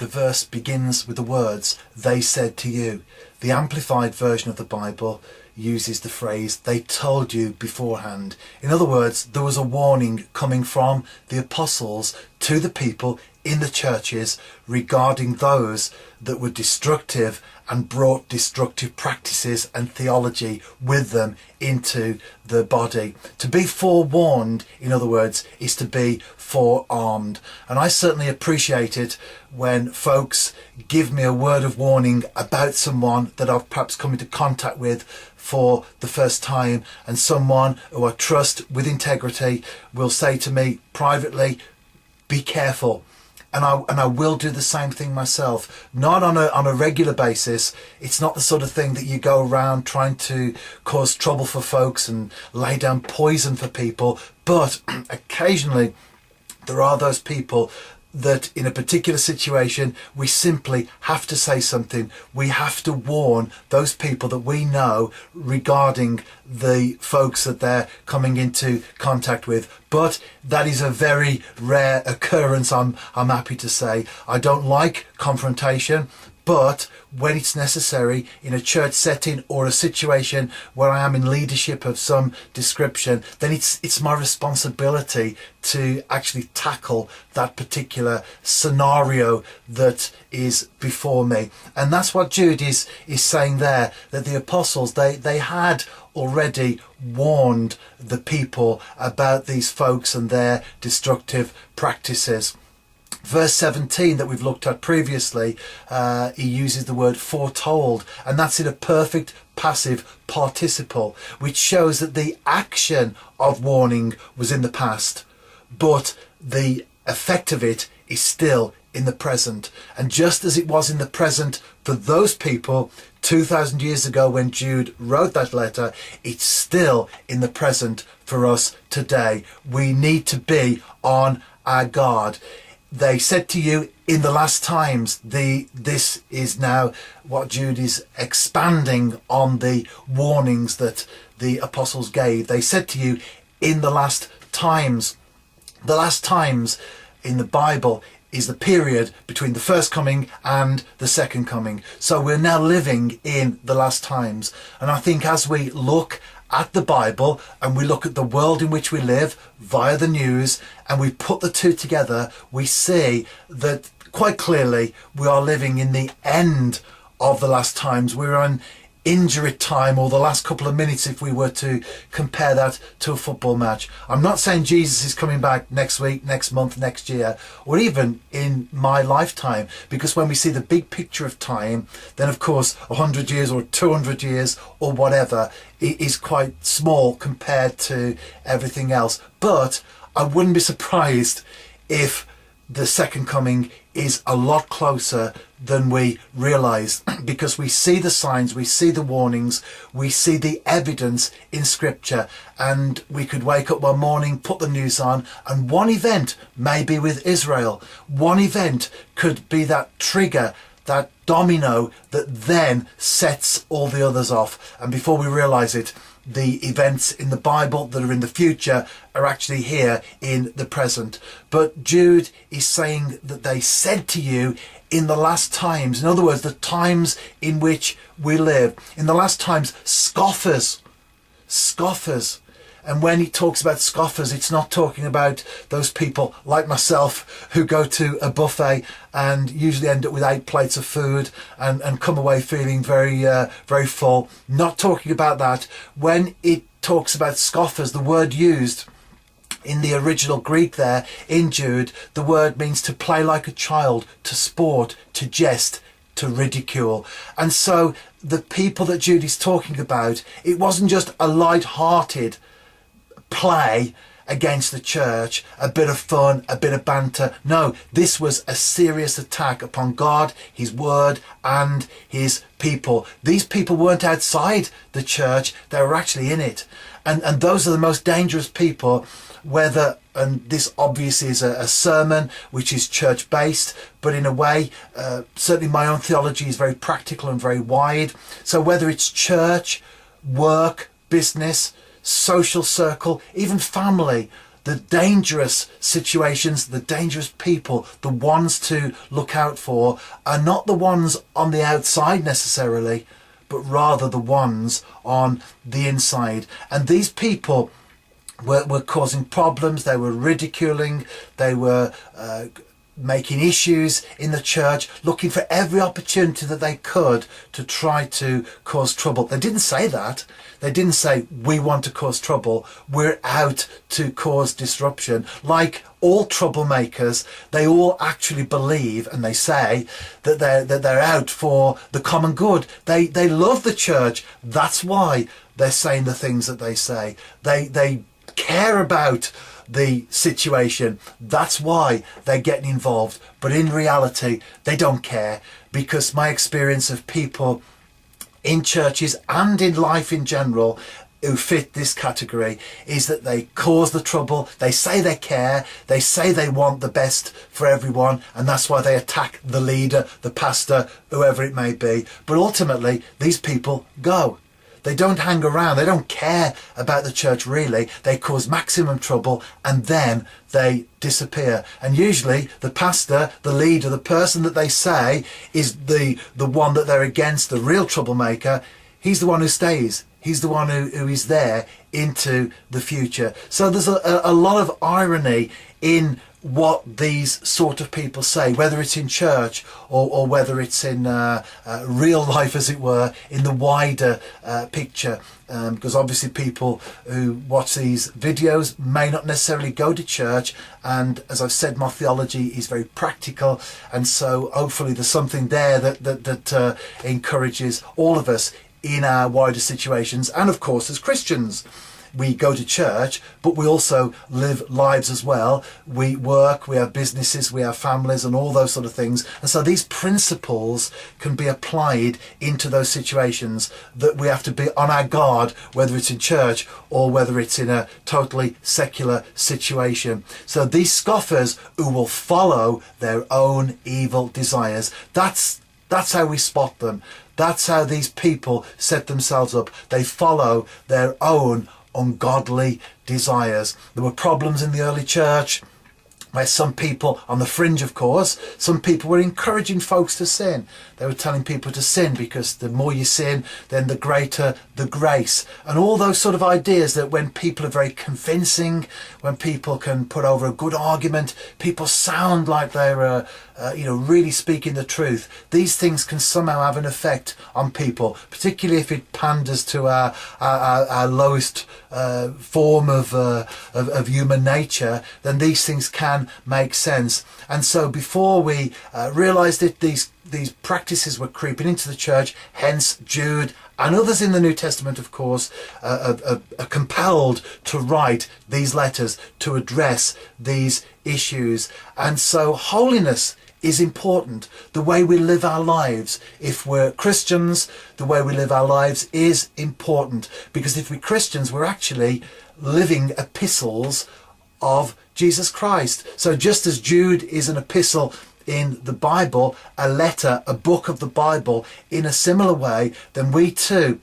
the verse begins with the words, "They said to you." The Amplified version of the Bible uses the phrase, "they told you beforehand." In other words, there was a warning coming from the apostles to the people in the churches regarding those that were destructive and brought destructive practices and theology with them into the body. To be forewarned, in other words, is to be forearmed. And I certainly appreciate it when folks give me a word of warning about someone that I've perhaps come into contact with for the first time, and someone who I trust with integrity will say to me privately, "Be careful." And I will do the same thing myself, not on a regular basis. It's not the sort of thing that you go around trying to cause trouble for folks and lay down poison for people. But occasionally there are those people that in a particular situation we simply have to say something. We have to warn those people that we know regarding the folks that they're coming into contact with. But that is a very rare occurrence, I'm happy to say. I don't like confrontation, but when it's necessary in a church setting or a situation where I am in leadership of some description, then it's my responsibility to actually tackle that particular scenario that is before me. And that's what Jude is saying there, that the apostles, they had already warned the people about these folks and their destructive practices. Verse 17 that we've looked at previously, he uses the word foretold, and that's in a perfect passive participle, which shows that the action of warning was in the past, but the effect of it is still in the present. And just as it was in the present for those people 2,000 years ago when Jude wrote that letter, it's still in the present for us today. We need to be on our guard. They said to you in the last times. This is now what Jude is expanding on the warnings that the apostles gave. They said to you in the last times. The last times in the Bible is the period between the first coming and the second coming. So we're now living in the last times. And I think as we look at the Bible and we look at the world in which we live via the news and we put the two together, we see that quite clearly we are living in the end of the last times. We're on injury time, or the last couple of minutes if we were to compare that to a football match. I'm not saying Jesus is coming back next week, next month, next year, or even in my lifetime, because when we see the big picture of time, then of course 100 years or 200 years or whatever is quite small compared to everything else. But I wouldn't be surprised if the second coming is a lot closer than we realize, because we see the signs, we see the warnings, we see the evidence in scripture, and we could wake up one morning, put the news on, and one event may be with Israel. One event could be that trigger, that domino that then sets all the others off, and before we realize it, the events in the Bible that are in the future are actually here in the present. But Jude is saying that they said to you in the last times, in other words, the times in which we live, in the last times, scoffers. And when he talks about scoffers, it's not talking about those people like myself who go to a buffet and usually end up with 8 plates of food and come away feeling very full. Not talking about that. When it talks about scoffers, the word used in the original Greek there in Jude, the word means to play like a child, to sport, to jest, to ridicule. And so the people that Jude is talking about, it wasn't just a light-hearted play against the church, a bit of fun, a bit of banter. No, this was a serious attack upon God, his word, and his people. These people weren't outside the church, they were actually in it. And those are the most dangerous people, whether, and this obviously is a sermon which is church based, but in a way, certainly my own theology is very practical and very wide. So whether it's church, work, business, social circle, even family, the dangerous situations, the dangerous people, the ones to look out for are not the ones on the outside necessarily, but rather the ones on the inside. And these people were causing problems, they were ridiculing, they were making issues in the church, looking for every opportunity that they could to try to cause trouble. They didn't say that. They didn't say, we want to cause trouble, we're out to cause disruption. Like all troublemakers, they all actually believe, and they say that they're out for the common good. They love the church. That's why they're saying the things that they say. They care about the situation. That's why they're getting involved. But in reality, they don't care, because my experience of people in churches and in life in general who fit this category is that they cause the trouble. They say they care, they say they want the best for everyone, and that's why they attack the leader, the pastor, whoever it may be. But ultimately, these people go. They don't hang around. They don't care about the church really. They cause maximum trouble and then they disappear. And usually the pastor, the leader, the person that they say is the one that they're against, the real troublemaker, he's the one who stays. He's the one who is there into the future. So there's a lot of irony in what these sort of people say, whether it's in church or whether it's in real life, as it were, in the wider picture. Because obviously people who watch these videos may not necessarily go to church, and as I've said, my theology is very practical, and so hopefully there's something there that encourages all of us in our wider situations. And of course, as Christians, we go to church, but we also live lives as well. We work, we have businesses, we have families, and all those sort of things. And so these principles can be applied into those situations that we have to be on our guard, whether it's in church or whether it's in a totally secular situation. So these scoffers who will follow their own evil desires, that's how we spot them. That's how these people set themselves up. They follow their own ungodly desires. There were problems in the early church where some people, on the fringe of course, some people were encouraging folks to sin. They were telling people to sin because the more you sin, then the greater the grace. And all those sort of ideas that when people are very convincing, when people can put over a good argument, people sound like they're really speaking the truth. These things can somehow have an effect on people, particularly if it panders to our lowest form of human nature. Then these things can make sense. And so before we realised it, these practices were creeping into the church. Hence Jude and others in the New Testament, of course, are compelled to write these letters to address these issues. And so holiness is important. The way we live our lives, if we're Christians, the way we live our lives is important, because if we're Christians, we're actually living epistles of Jesus Christ. So just as Jude is an epistle in the Bible, a letter, a book of the Bible, in a similar way, then we too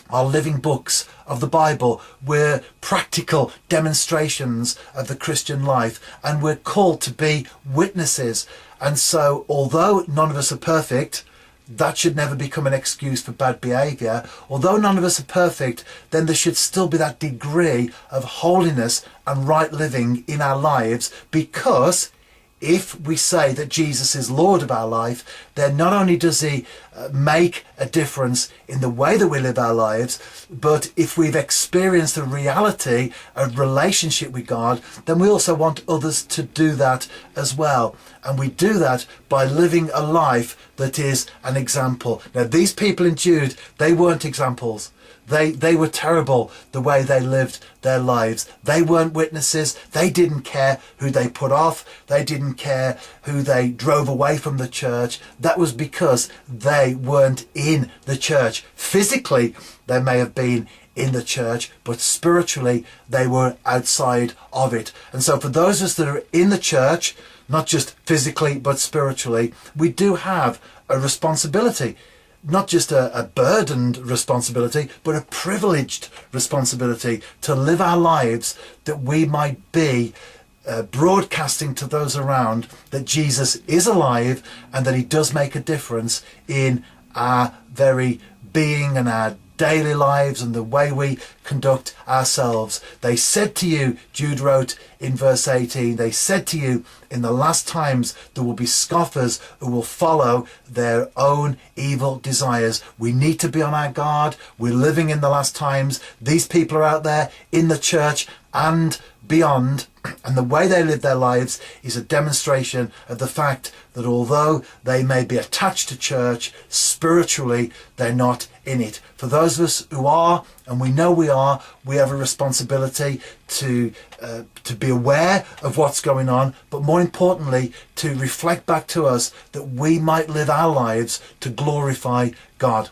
are living books of the Bible. We're practical demonstrations of the Christian life, and we're called to be witnesses. And so, although none of us are perfect, that should never become an excuse for bad behaviour. Although none of us are perfect, then there should still be that degree of holiness and right living in our lives, because if we say that Jesus is Lord of our life, then not only does he make a difference in the way that we live our lives, but if we've experienced the reality of relationship with God, then we also want others to do that as well. And we do that by living a life that is an example. Now, these people in Jude, they weren't examples. They were terrible the way they lived their lives. They weren't witnesses. They didn't care who they put off. They didn't care who they drove away from the church. That was because they weren't in the church. Physically, they may have been in the church, but spiritually, they were outside of it. And so for those of us that are in the church, not just physically, but spiritually, we do have a responsibility. not just a burdened responsibility, but a privileged responsibility to live our lives that we might be broadcasting to those around that Jesus is alive and that he does make a difference in our very being and our daily lives and the way we conduct ourselves. They said to you, Jude wrote in verse 18, they said to you, in the last times there will be scoffers who will follow their own evil desires. We need to be on our guard. We're living in the last times. These people are out there in the church and beyond, and the way they live their lives is a demonstration of the fact that although they may be attached to church, spiritually they're not in it. For those of us who are, and we know we are, we have a responsibility to be aware of what's going on, but more importantly to reflect back to us that we might live our lives to glorify God.